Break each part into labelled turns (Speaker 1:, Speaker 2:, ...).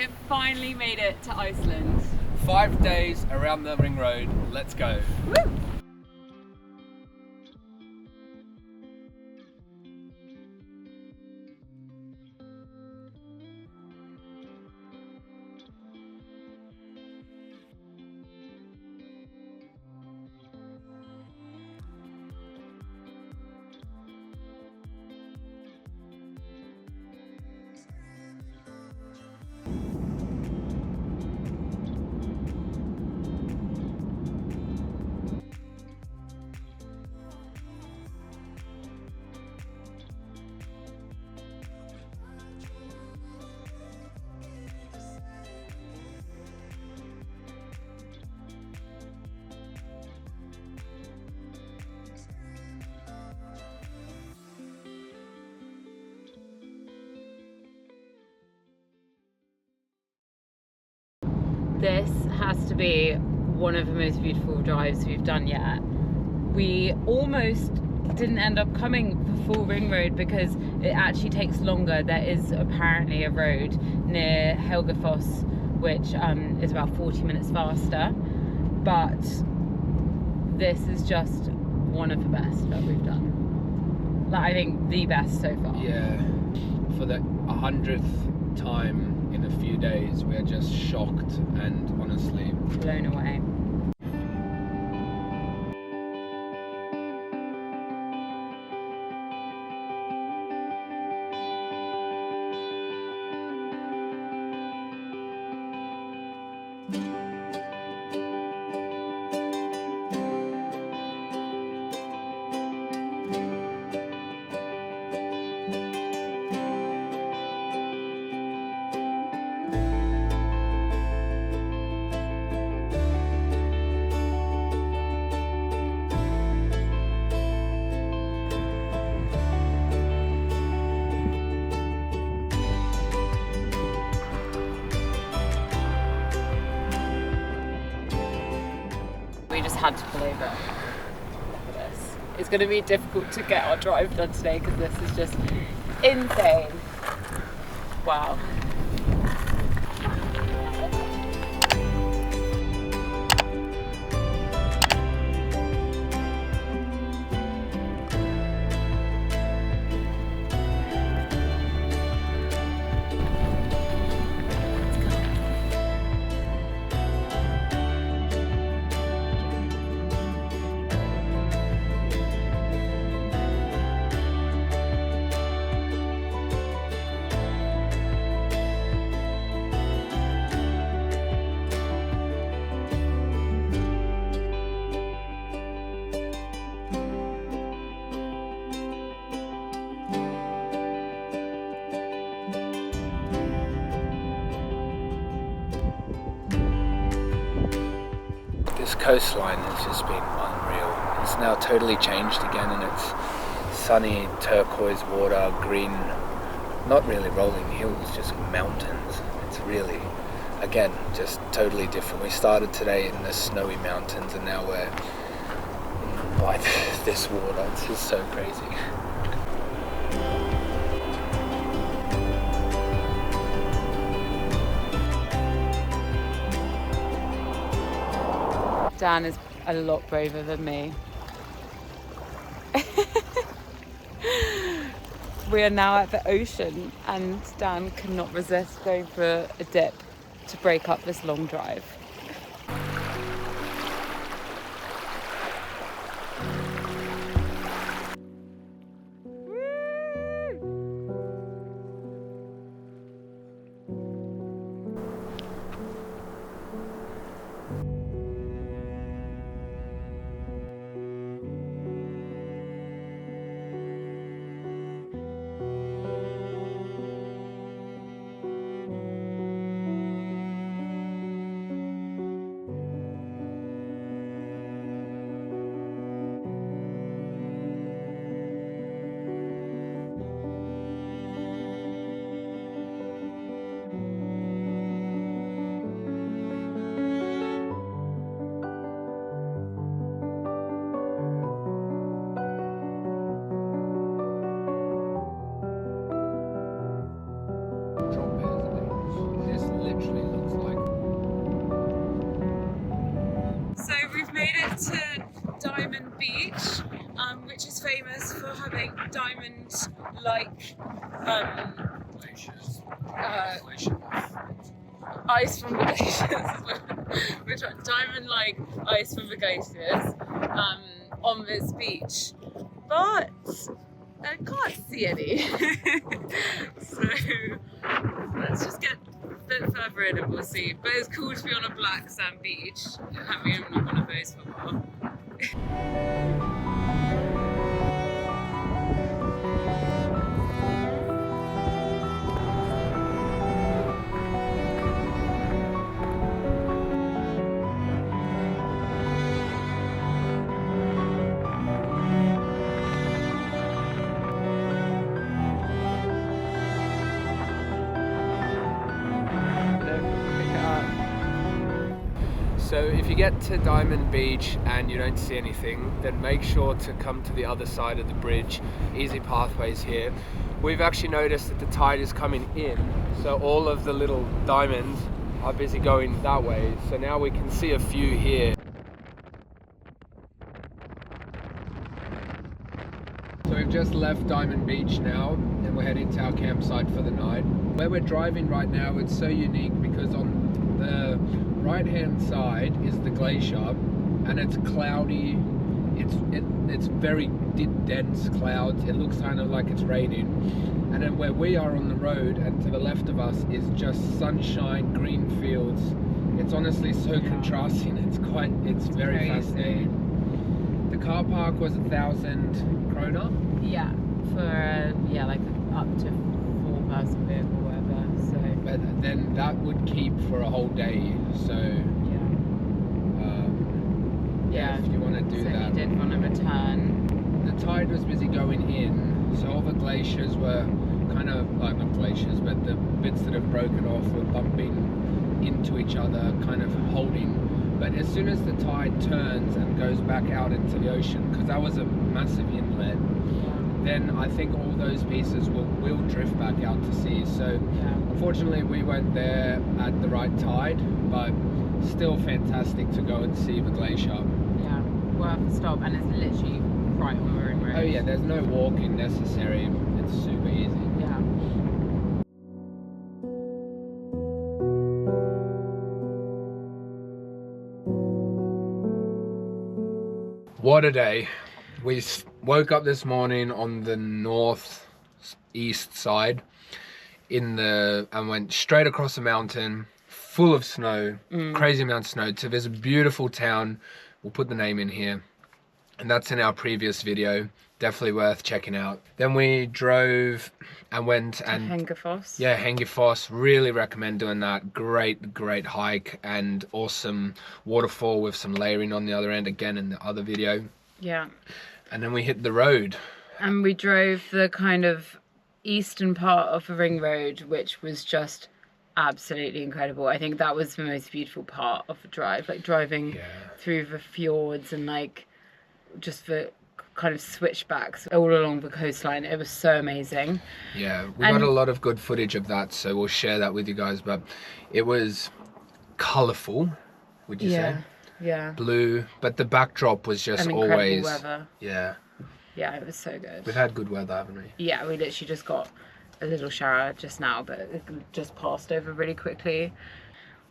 Speaker 1: We have finally made it to Iceland.
Speaker 2: 5 days around the ring road. Let's go.
Speaker 1: Woo! This has to be one of the most beautiful drives we've done yet. We almost didn't end up coming for full ring road because it actually takes longer. There is apparently a road near Helgafoss which is about 40 minutes faster, but this is just one of the best that we've done. Like, I think the best so far.
Speaker 2: Yeah, for the 100th time in a few days, we're just shocked and honestly
Speaker 1: blown away. We just had to pull over. Look at this. It's going to be difficult to get our drive done today because this is just insane. Wow.
Speaker 2: This coastline has just been unreal. It's now totally changed again, and it's sunny turquoise water, green, not really rolling hills, just mountains. It's really, again, just totally different. We started today in the snowy mountains and now we're by this water. It's just so crazy.
Speaker 1: Dan is a lot braver than me. We are now at the ocean and Dan cannot resist going for a dip to break up this long drive. diamond-like
Speaker 2: Glaciers.
Speaker 1: ice from the glaciers. We're trying diamond-like ice from the glaciers on this beach, but I can't see any. So let's just get a bit further in and we'll see. But it's cool to be on a black sand beach. I haven't been on one of those for a while.
Speaker 2: So if you get to Diamond Beach and you don't see anything, then make sure to come to the other side of the bridge. Easy pathways here. We've actually noticed that the tide is coming in, so all of the little diamonds are busy going that way. So now we can see a few here. So we've just left Diamond Beach now and we're heading to our campsite for the night. Where we're driving right now, it's so unique because on the right hand side is the glacier and it's cloudy. It's very dense clouds. It looks kind of like it's raining. And then where we are on the road and to the left of us is just sunshine, green fields. It's honestly so contrasting. It's very fascinating. The car park was 1,000 kroner. Yeah, for like up to 4-person vehicle, whatever. So, but then that would keep for a whole day. So if you want to do that.
Speaker 1: You did want to return.
Speaker 2: The tide was busy going in, so all the glaciers were kind of like not glaciers, but the bits that have broken off were bumping into each other, kind of holding. But as soon as the tide turns and goes back out into the ocean, because that was a massive inlet, then I think all those pieces will drift back out to sea. So unfortunately we weren't there at the right tide, but still fantastic to go and see the glacier.
Speaker 1: Yeah, we'll have to stop, and it's literally right on the ring road.
Speaker 2: Oh yeah, there's no walking necessary, it's super easy.
Speaker 1: Yeah.
Speaker 2: What a day. We woke up this morning on the northeast side and went straight across the mountain, full of snow, crazy amount of snow, to this beautiful town. We'll put the name in here, and that's in our previous video. Definitely worth checking out. Then we drove and went and
Speaker 1: Hengifoss.
Speaker 2: Yeah, Hengifoss. Really recommend doing that. Great hike and awesome waterfall with some layering on the other end, again in the other video.
Speaker 1: Yeah.
Speaker 2: And then we hit the road. And
Speaker 1: we drove the kind of eastern part of the ring road, which was just absolutely incredible. I think that was the most beautiful part of the drive, like driving through the fjords and like just the kind of switchbacks all along the coastline. It was so amazing.
Speaker 2: Yeah, we got a lot of good footage of that, so we'll share that with you guys. But it was colourful, would you say?
Speaker 1: Yeah.
Speaker 2: Blue, but the backdrop was just always
Speaker 1: weather.
Speaker 2: Yeah,
Speaker 1: it was so good.
Speaker 2: We've had good weather, haven't we?
Speaker 1: Yeah, we literally just got a little shower just now, but it just passed over really quickly.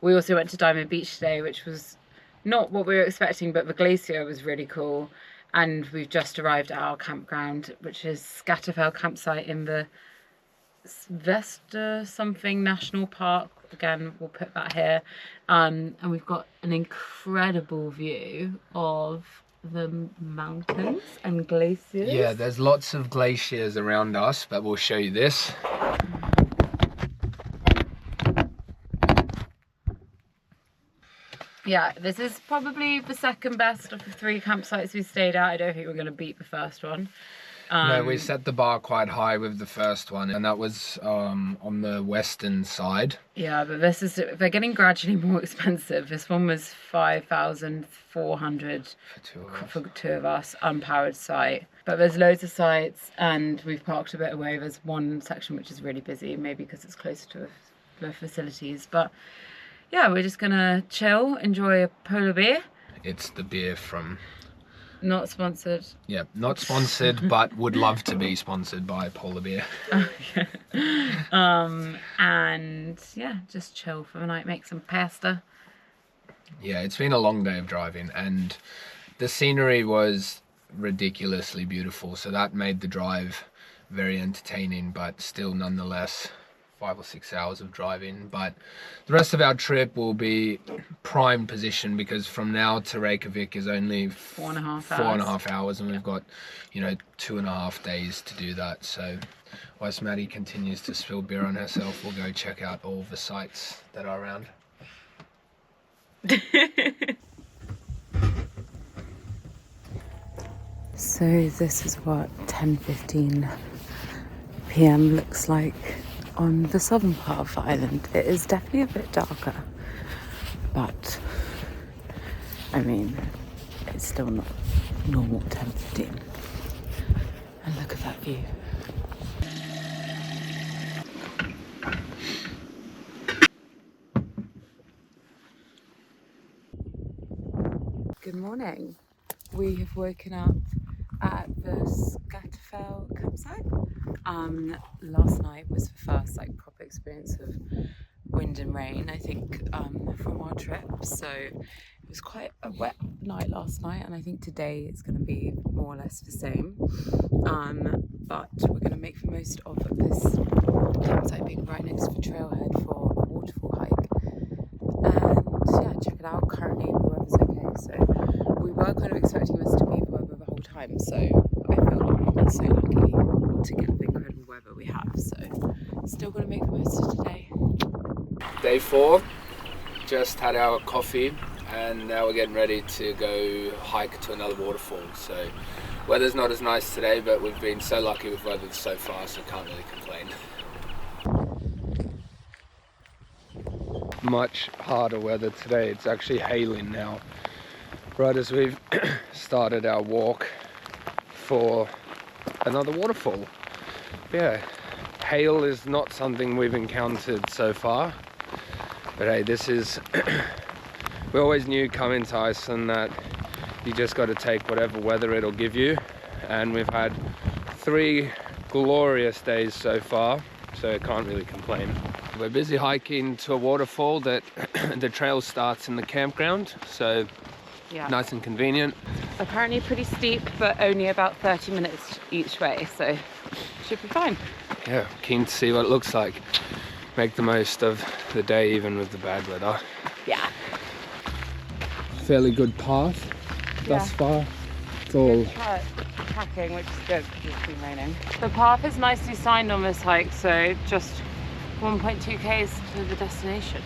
Speaker 1: We also went to Diamond Beach today, which was not what we were expecting, but the Glacier was really cool. And we've just arrived at our campground, which is Skaftafell campsite in the Vesta something National Park. Again, we'll put that here. And we've got an incredible view of the mountains and glaciers.
Speaker 2: Yeah, there's lots of glaciers around us, but we'll show you this.
Speaker 1: Yeah, this is probably the second best of the 3 campsites we stayed at. I don't think we're going to beat the first one.
Speaker 2: No, we set the bar quite high with the first one, and that was on the western side.
Speaker 1: Yeah, but they're getting gradually more expensive. This one was 5,400 for 2 of us, unpowered site. But there's loads of sites, and we've parked a bit away. There's one section which is really busy, maybe because it's closer to the facilities. But yeah, we're just gonna chill, enjoy a polar beer.
Speaker 2: It's the beer from
Speaker 1: Not sponsored.
Speaker 2: Yeah, not sponsored, but would love to be sponsored by Polar Beer.
Speaker 1: Okay. And yeah, just chill for the night, make some pasta.
Speaker 2: Yeah, it's been a long day of driving, and the scenery was ridiculously beautiful, so that made the drive very entertaining, but still nonetheless 5 or 6 hours of driving. But the rest of our trip will be prime position, because from now to Reykjavik is only 4.5 hours, and we've got, you know, 2.5 days to do that. So whilst Maddie continues to spill beer on herself, we'll go check out all the sites that are around.
Speaker 1: So this is what 10:15 p.m. looks like on the southern part of the island. It is definitely a bit darker, but I mean, it's still not normal 10:15. And look at that view. Good morning. We have woken up at the Skaftafell campsite. Last night was the first like proper experience of wind and rain, I think, from our trip. So it was quite a wet night last night, and I think today it's going to be more or less the same. But we're going to make the most of this campsite being right next to the trailhead for a waterfall hike. And yeah, check it out. Currently the weather's okay, so we were kind of expecting this to be the weather the whole time, so I feel like we're so lucky to get the incredible weather we have. So still going to make the most of today.
Speaker 2: Day 4, just had our coffee, and now we're getting ready to go hike to another waterfall. So weather's not as nice today, but we've been so lucky with weather so far, so can't really complain. Much harder weather today. It's actually hailing now, right as we've started our walk for another waterfall. Yeah, hail is not something we've encountered so far, but hey, this is we always knew coming to Iceland that you just got to take whatever weather it'll give you, and we've had 3 glorious days so far, so I can't really complain. We're busy hiking to a waterfall that the trail starts in the campground, so yeah, nice and convenient.
Speaker 1: Apparently pretty steep, but only about 30 minutes each way, so should be fine.
Speaker 2: Yeah, keen to see what it looks like. Make the most of the day even with the bad weather.
Speaker 1: Yeah.
Speaker 2: Fairly good path thus far. It's all
Speaker 1: tracking, which is good because it's been raining. The path is nicely signed on this hike, so just 1.2 k's to the destination.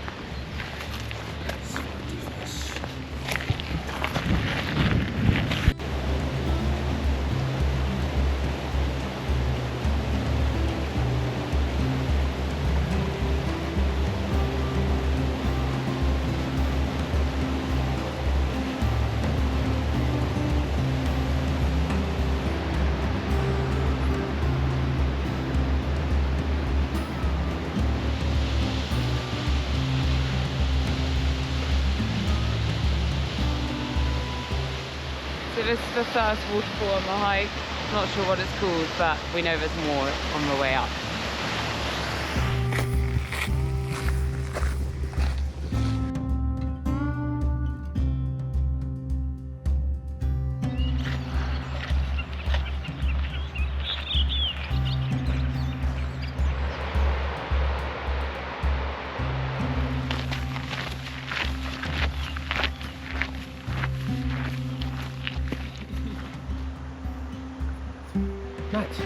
Speaker 1: So this is the first waterfall on the hike. Not sure what it's called, but we know there's more on the way up.
Speaker 2: nice.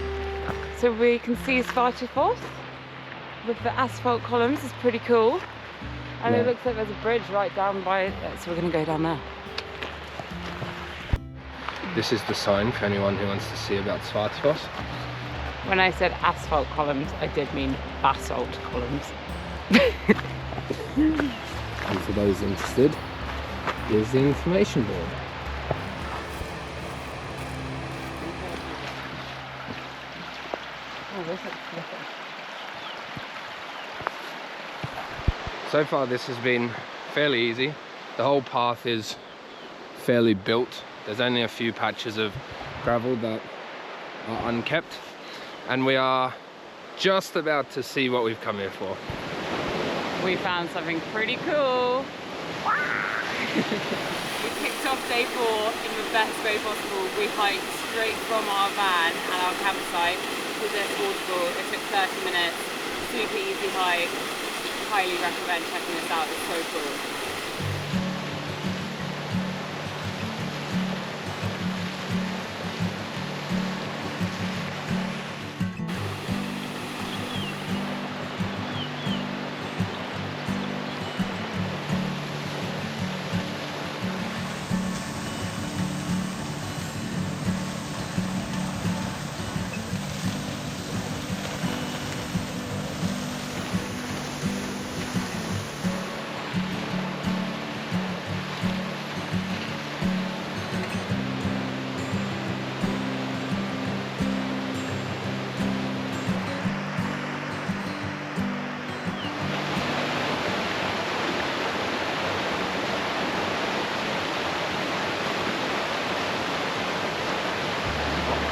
Speaker 1: So we can see Svartifoss with the asphalt columns. It's pretty cool. And it looks like there's a bridge right down by it, so we're going to go down there.
Speaker 2: This is the sign for anyone who wants to see about Svartifoss.
Speaker 1: When I said asphalt columns, I did mean basalt columns.
Speaker 2: And for those interested, here's the information board. So far this has been fairly easy. The whole path is fairly built. There's only a few patches of gravel that are unkept, and we are just about to see what we've come here for.
Speaker 1: We found something pretty cool. We kicked off day 4 in the best way possible. We hiked straight from our van and our campsite to this waterfall. It took 30 minutes, super easy hike. Highly recommend checking this out, it's so cool.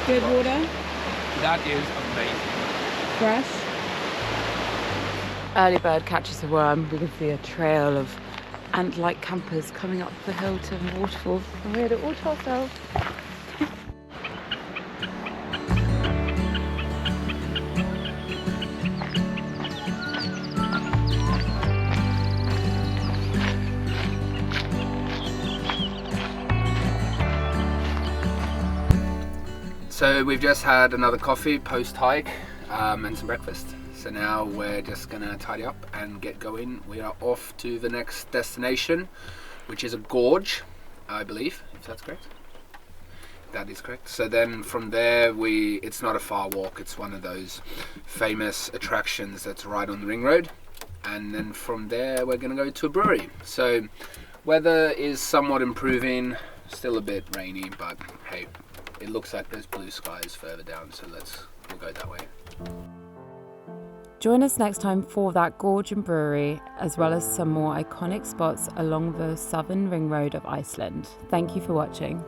Speaker 1: Good water?
Speaker 2: That is amazing.
Speaker 1: Fresh? Early bird catches a worm. We can see a trail of ant-like campers coming up the hill to the waterfall. And we had it all to ourselves.
Speaker 2: So we've just had another coffee post-hike and some breakfast. So now we're just gonna tidy up and get going. We are off to the next destination, which is a gorge, I believe, if that's correct. That is correct. So then from there, it's not a far walk. It's one of those famous attractions that's right on the ring road. And then from there, we're gonna go to a brewery. So weather is somewhat improving, still a bit rainy, but hey, it looks like there's blue skies further down, so we'll go that way.
Speaker 1: Join us next time for that gorge and brewery, as well as some more iconic spots along the southern ring road of Iceland. Thank you for watching.